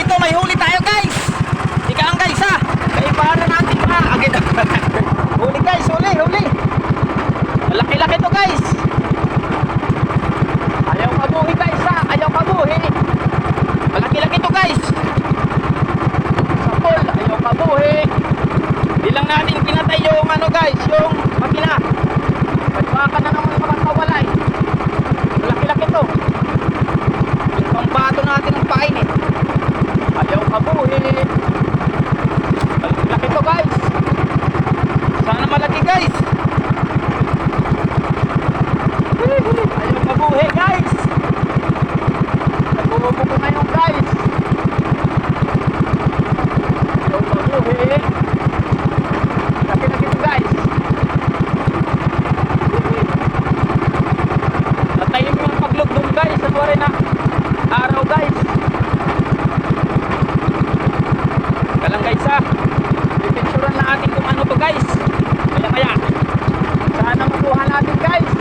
dito, may huli tayo guys. Ikaang guys ha. Kaibahan natin ha. Agad. Huli guys, huli. Malaki-laki to guys. Ayaw kabuhi guys ha. Ayaw kabuhi. Malaki-laki to guys. Sapol, ayaw kabuhi. Di lang natin pinatay yung ano guys, yung makina. Pagpaka na naman makakawalay. Malaki-laki to. Yung pambato natin ang painit. Ayaw kabuhi. Malaki to guys. Sana malaki guys. Ayaw kabuhi guys. Nagbubuko ko ngayon guys. Ayaw kabuhi. Laki-laki to guys. Natayin yung paglugdong guys. Ano rin na araw guys. Kalang guys ha. Pipicturan natin kung ano to guys. Kaya sana makuha natin guys.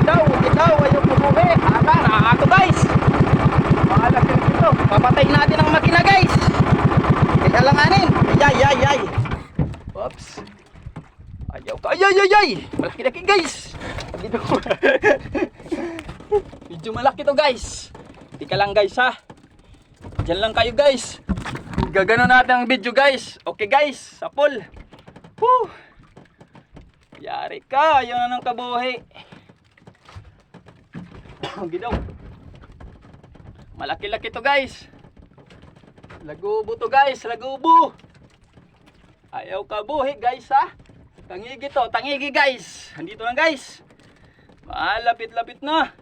Itaw ayaw kumuhi. Nakakato guys. Makalaki ito. Papatayin natin ang makina guys. Kailanganin. Ay. Oops. Ayaw ka. Ay. Malaki-laki guys. Dito. Medyo malaki to guys. Tika lang guys ha. Diyan lang kayo guys. Gagano natin ang video guys. Okay guys. Sapol. Woo. Yari ka. Ayaw na ng kabuhi. Gidaw. Malaki-laki to guys. Lagubo to guys. Lagubo. Ayaw kabuhi guys ha. Tangigi to. Tangigi guys. Andito na guys. Malapit-lapit na.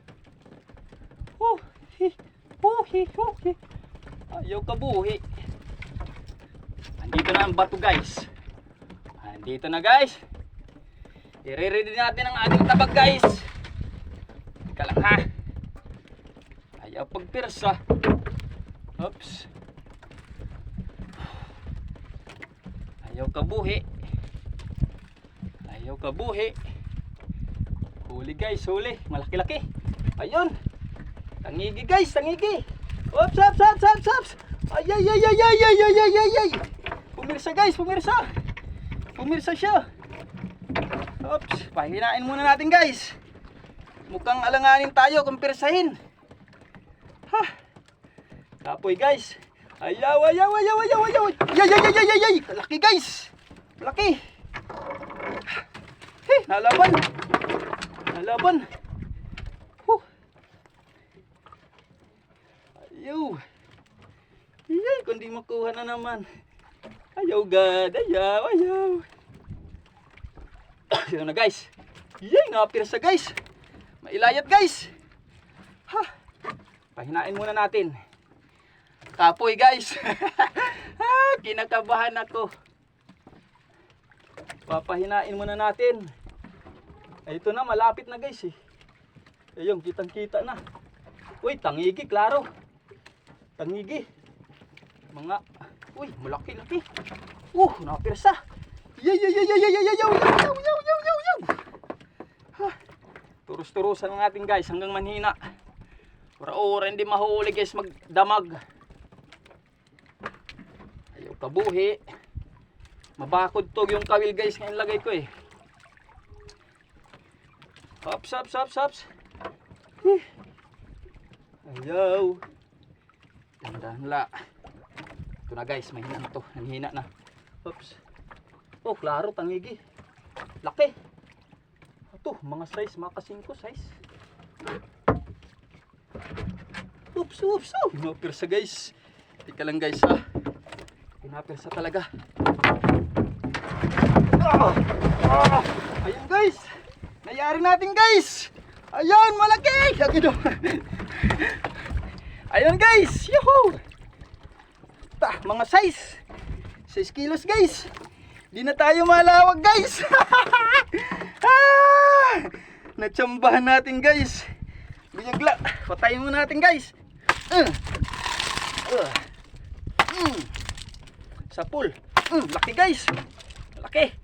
Ayaw kabuhi. Andito na ang bato guys. Andito na guys. I-ready natin ang ating tabag guys. Ika lang ha. Ayaw pagpirsa. Oops. Ayaw kabuhi. Ayaw kabuhi. Huli guys, huli. Malaki-laki. Ayun. Tangigi guys, tangigi. Oops. Ay. Pumirsa guys, pumirsa. Pumirsa siya. Oops. Pahinain muna natin guys. Mukhang alanganin tayo kung pirsahin. Ha. Kapoy guys. Ayaw. Ay. Laki guys. Laki. Hey, nalaban. Ayaw. Yay, kundi makuha na naman. Ayaw God. Ayaw. Yun na guys. Yay, nakapirsa guys. Mailayat guys. Ha. Pahinain muna natin. Kapoy guys. Kinakabahan ako. Papahinain muna natin. Ito na, malapit na guys eh. Ayun, kitang-kita na. Uy, tangigi, klaro. Tangigi. Mga, uy, malaki-laki. Nakapirsa. Yaw. Ha. Turus-turusan ng ating guys hanggang manhina. Ora-ora hindi mahuli guys magdamag. Ayaw kabuhi. Mabakod to yung kawil guys ngayon lagay ko eh. Hops. Ayaw. Dandahan la. Ito na guys, mahina na to. Nanghina na. Oops. Klaro, tangigi. Laki. Ito, mga size, mga ka-5 size. Oops. Pinapirsa guys. Tika lang guys ha. Pinapirsa talaga. Ayun guys. Nayari natin guys. Ayun, malaki. Ayun guys. Yuhu. Mga size. 6 kilos guys. Di na tayo malawag guys. Natsambahan natin guys. Biyagla. Patayin mo natin guys. Sapul. Laki guys. Laki.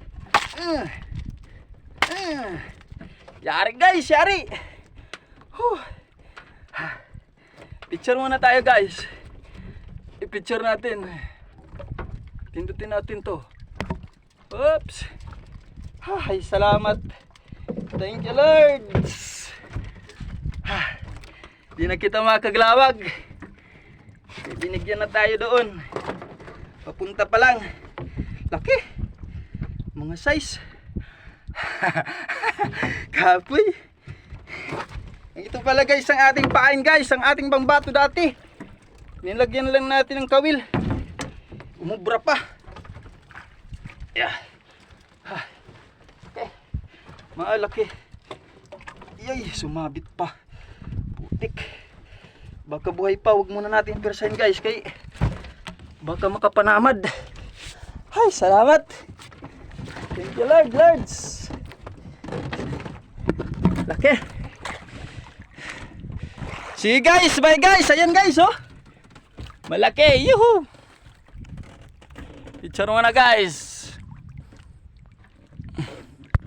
Yari guys, yari. Picture muna tayo guys. picture natin. Pindutin natin to. Oops. Ay, salamat. Thank you, Lord. Di na kita makaglawag. Binigyan na tayo doon. Papunta pa lang. Laki. Mga size. Kapoy. Ito pala guys ang ating pain guys. Ang ating bangbato dati. Nilagyan lang natin ng kawil. Umubra pa. Yeah. Okay. Malaki. Yay, sumabit pa. Putik. Baka buhay pa. Huwag muna natin persahin guys. Kay baka makapanamad. Ay, salamat. Thank you Lord, Lords. Laki. See guys, bye guys. Ayan guys, oh. Malaki. Yuhu. Picture mo na guys.